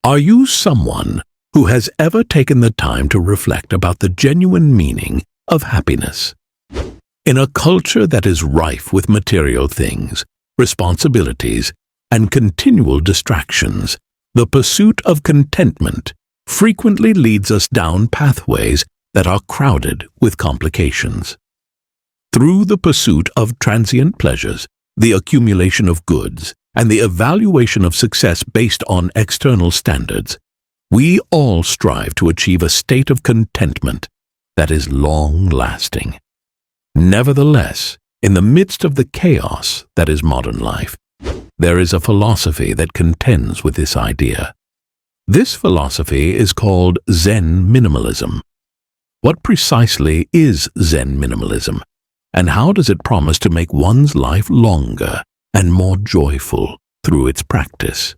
Are you someone who has ever taken the time to reflect about the genuine meaning of happiness? In a culture that is rife with material things, responsibilities, and continual distractions, the pursuit of contentment frequently leads us down pathways that are crowded with complications. Through the pursuit of transient pleasures, the accumulation of goods, and the evaluation of success based on external standards, we all strive to achieve a state of contentment that is long-lasting. Nevertheless, in the midst of the chaos that is modern life, there is a philosophy that contends with this idea. This philosophy is called Zen minimalism. What precisely is Zen minimalism, and how does it promise to make one's life longer and more joyful through its practice?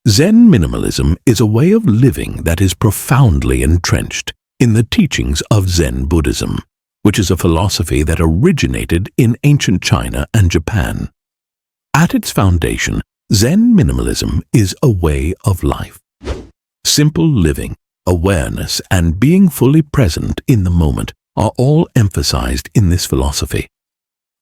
Zen minimalism is a way of living that is profoundly entrenched in the teachings of Zen Buddhism, which is a philosophy that originated in ancient China and Japan. At its foundation, Zen minimalism is a way of life. Simple living, awareness, and being fully present in the moment are all emphasized in this philosophy.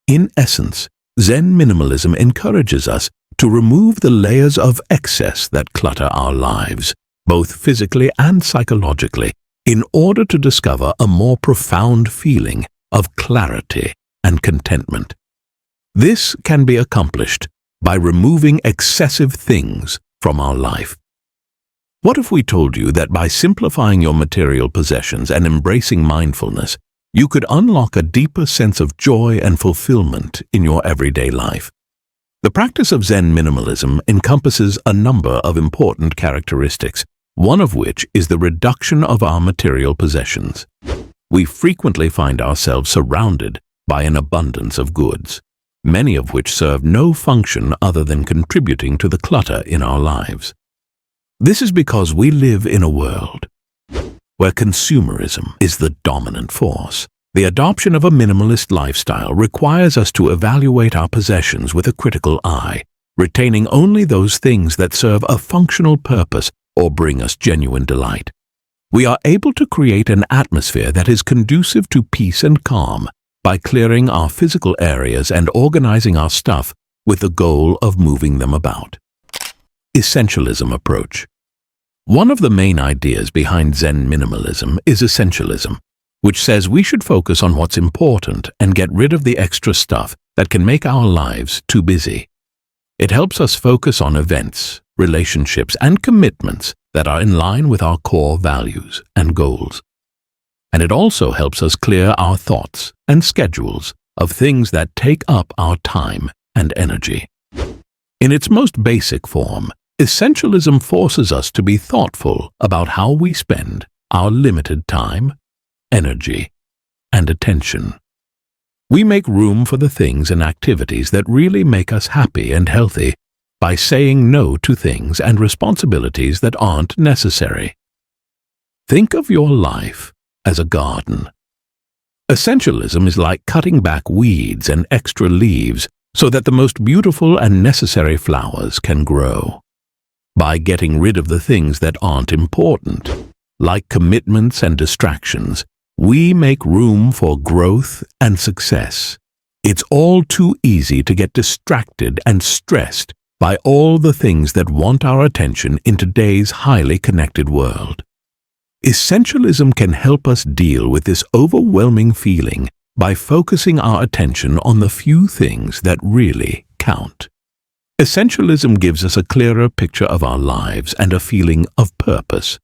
In essence, Zen minimalism encourages us to remove the layers of excess that clutter our lives, both physically and psychologically, in order to discover a more profound feeling of clarity and contentment. This can be accomplished by removing excessive things from our life. What if we told you that by simplifying your material possessions and embracing mindfulness, you could unlock a deeper sense of joy and fulfillment in your everyday life? The practice of Zen minimalism encompasses a number of important characteristics, one of which is the reduction of our material possessions. We frequently find ourselves surrounded by an abundance of goods, many of which serve no function other than contributing to the clutter in our lives. This is because we live in a world where consumerism is the dominant force. The adoption of a minimalist lifestyle requires us to evaluate our possessions with a critical eye, retaining only those things that serve a functional purpose or bring us genuine delight. We are able to create an atmosphere that is conducive to peace and calm by clearing our physical areas and organizing our stuff with the goal of moving them about. Essentialism approach. One of the main ideas behind Zen minimalism is essentialism, which says we should focus on what's important and get rid of the extra stuff that can make our lives too busy. It helps us focus on events, relationships, and commitments that are in line with our core values and goals. And it also helps us clear our thoughts and schedules of things that take up our time and energy. In its most basic form, essentialism forces us to be thoughtful about how we spend our limited time, energy, and attention. We make room for the things and activities that really make us happy and healthy by saying no to things and responsibilities that aren't necessary. Think of your life as a garden. Essentialism is like cutting back weeds and extra leaves so that the most beautiful and necessary flowers can grow. By getting rid of the things that aren't important, like commitments and distractions, we make room for growth and success. It's all too easy to get distracted and stressed by all the things that want our attention in today's highly connected world. Essentialism can help us deal with this overwhelming feeling by focusing our attention on the few things that really count. Essentialism gives us a clearer picture of our lives and a feeling of purpose.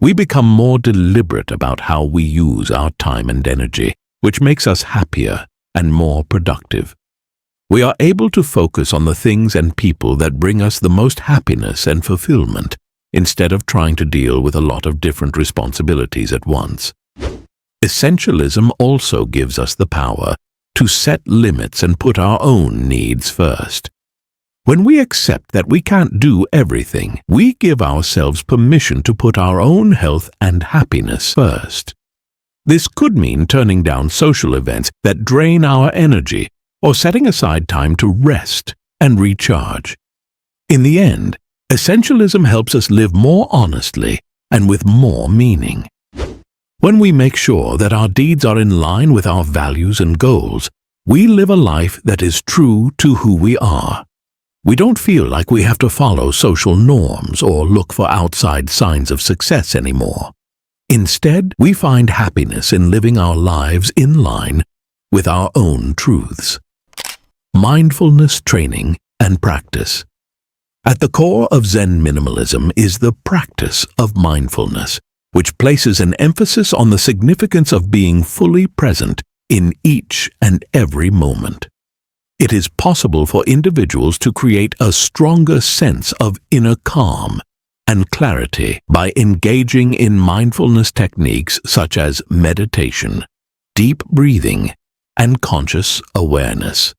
We become more deliberate about how we use our time and energy, which makes us happier and more productive. We are able to focus on the things and people that bring us the most happiness and fulfillment, instead of trying to deal with a lot of different responsibilities at once. Essentialism also gives us the power to set limits and put our own needs first. When we accept that we can't do everything, we give ourselves permission to put our own health and happiness first. This could mean turning down social events that drain our energy or setting aside time to rest and recharge. In the end, Essentialism helps us live more honestly and with more meaning. When we make sure that our deeds are in line with our values and goals, we live a life that is true to who we are. We don't feel like we have to follow social norms or look for outside signs of success anymore. Instead, we find happiness in living our lives in line with our own truths. Mindfulness training and practice. At the core of Zen minimalism is the practice of mindfulness, which places an emphasis on the significance of being fully present in each and every moment. It is possible for individuals to create a stronger sense of inner calm and clarity by engaging in mindfulness techniques such as meditation, deep breathing, and conscious awareness.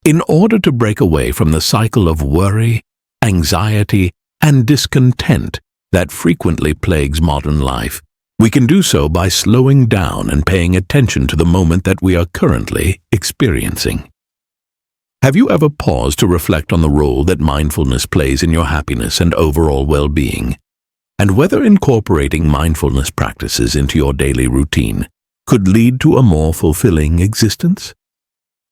In order to break away from the cycle of worry, anxiety, and discontent that frequently plagues modern life, we can do so by slowing down and paying attention to the moment that we are currently experiencing. Have you ever paused to reflect on the role that mindfulness plays in your happiness and overall well-being, and whether incorporating mindfulness practices into your daily routine could lead to a more fulfilling existence?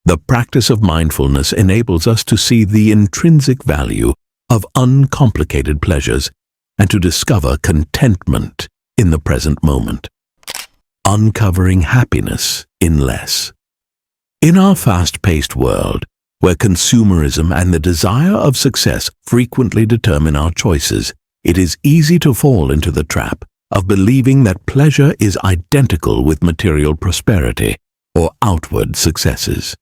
The practice of mindfulness enables us to see the intrinsic value of uncomplicated pleasures and to discover contentment in the present moment. Uncovering happiness in less. In our fast-paced world, where consumerism and the desire of success frequently determine our choices, it is easy to fall into the trap of believing that pleasure is identical with material prosperity or outward successes.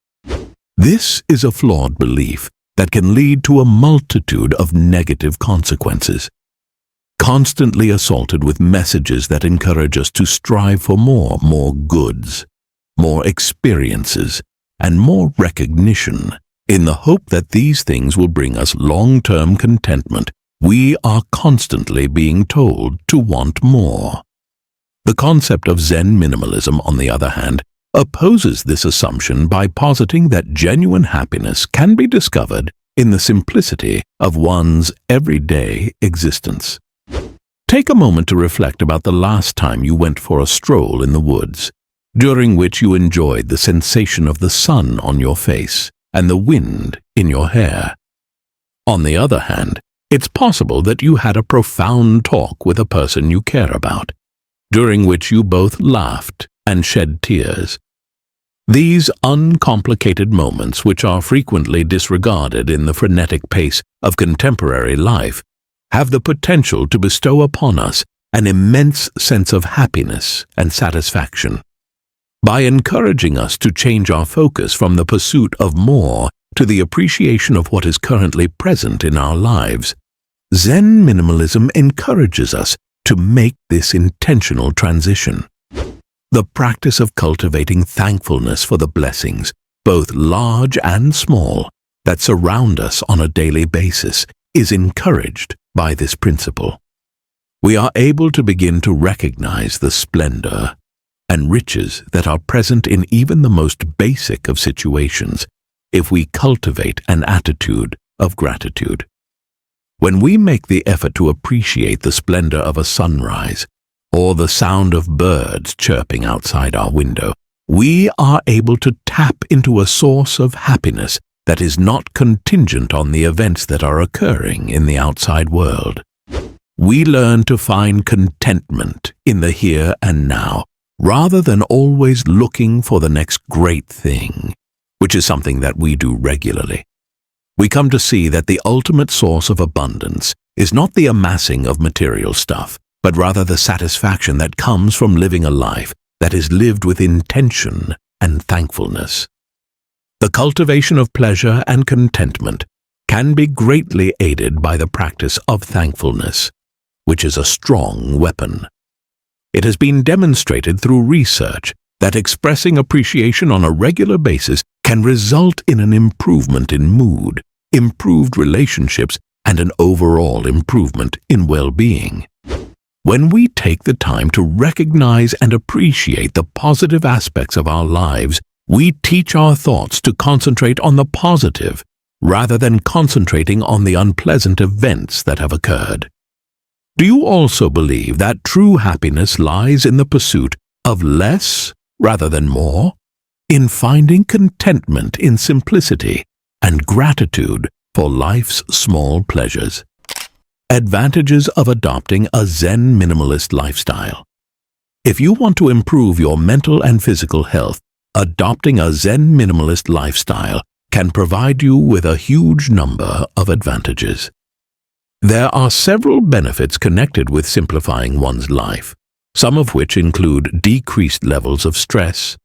This is a flawed belief that can lead to a multitude of negative consequences. Constantly assaulted with messages that encourage us to strive for more goods, more experiences, and more recognition, in the hope that these things will bring us long-term contentment, we are constantly being told to want more. The concept of Zen minimalism, on the other hand, opposes this assumption by positing that genuine happiness can be discovered in the simplicity of one's everyday existence. Take a moment to reflect about the last time you went for a stroll in the woods, during which you enjoyed the sensation of the sun on your face and the wind in your hair. On the other hand, it's possible that you had a profound talk with a person you care about, during which you both laughed and shed tears. These uncomplicated moments, which are frequently disregarded in the frenetic pace of contemporary life, have the potential to bestow upon us an immense sense of happiness and satisfaction. By encouraging us to change our focus from the pursuit of more to the appreciation of what is currently present in our lives, Zen minimalism encourages us to make this intentional transition. The practice of cultivating thankfulness for the blessings, both large and small, that surround us on a daily basis is encouraged by this principle. We are able to begin to recognize the splendor and riches that are present in even the most basic of situations if we cultivate an attitude of gratitude. When we make the effort to appreciate the splendor of a sunrise or the sound of birds chirping outside our window, we are able to tap into a source of happiness that is not contingent on the events that are occurring in the outside world. We learn to find contentment in the here and now, rather than always looking for the next great thing, which is something that we do regularly. We come to see that the ultimate source of abundance is not the amassing of material stuff, but rather the satisfaction that comes from living a life that is lived with intention and thankfulness. The cultivation of pleasure and contentment can be greatly aided by the practice of thankfulness, which is a strong weapon. It has been demonstrated through research that expressing appreciation on a regular basis can result in an improvement in mood, improved relationships, and an overall improvement in well-being. When we take the time to recognize and appreciate the positive aspects of our lives, we teach our thoughts to concentrate on the positive rather than concentrating on the unpleasant events that have occurred. Do you also believe that true happiness lies in the pursuit of less rather than more? In finding contentment in simplicity and gratitude for life's small pleasures. Advantages of adopting a Zen minimalist lifestyle. If you want to improve your mental and physical health, adopting a Zen minimalist lifestyle can provide you with a huge number of advantages. There are several benefits connected with simplifying one's life, some of which include decreased levels of stress,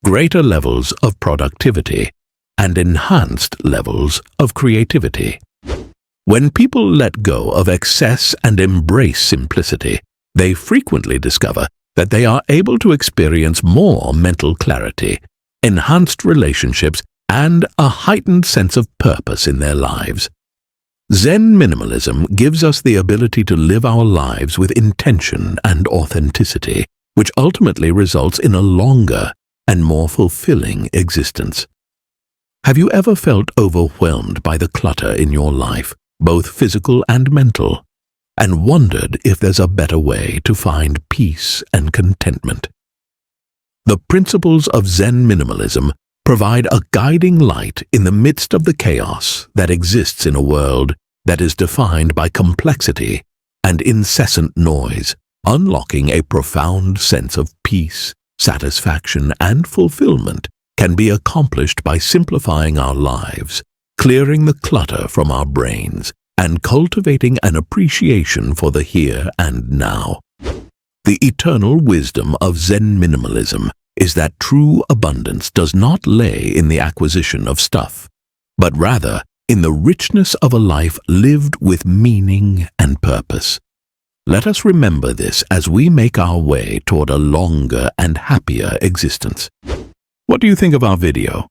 greater levels of productivity, and enhanced levels of creativity. When people let go of excess and embrace simplicity, they frequently discover that they are able to experience more mental clarity, enhanced relationships, and a heightened sense of purpose in their lives. Zen minimalism gives us the ability to live our lives with intention and authenticity, which ultimately results in a longer and more fulfilling existence. Have you ever felt overwhelmed by the clutter in your life, both physical and mental, and wondered if there's a better way to find peace and contentment? The principles of Zen minimalism provide a guiding light in the midst of the chaos that exists in a world that is defined by complexity and incessant noise. Unlocking a profound sense of peace, satisfaction, and fulfillment can be accomplished by simplifying our lives, clearing the clutter from our brains, and cultivating an appreciation for the here and now. The eternal wisdom of Zen minimalism is that true abundance does not lay in the acquisition of stuff, but rather in the richness of a life lived with meaning and purpose. Let us remember this as we make our way toward a longer and happier existence. What do you think of our video?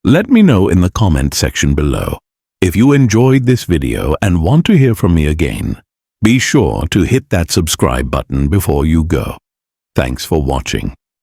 Let me know in the comment section below. If you enjoyed this video and want to hear from me again, be sure to hit that subscribe button before you go. Thanks for watching.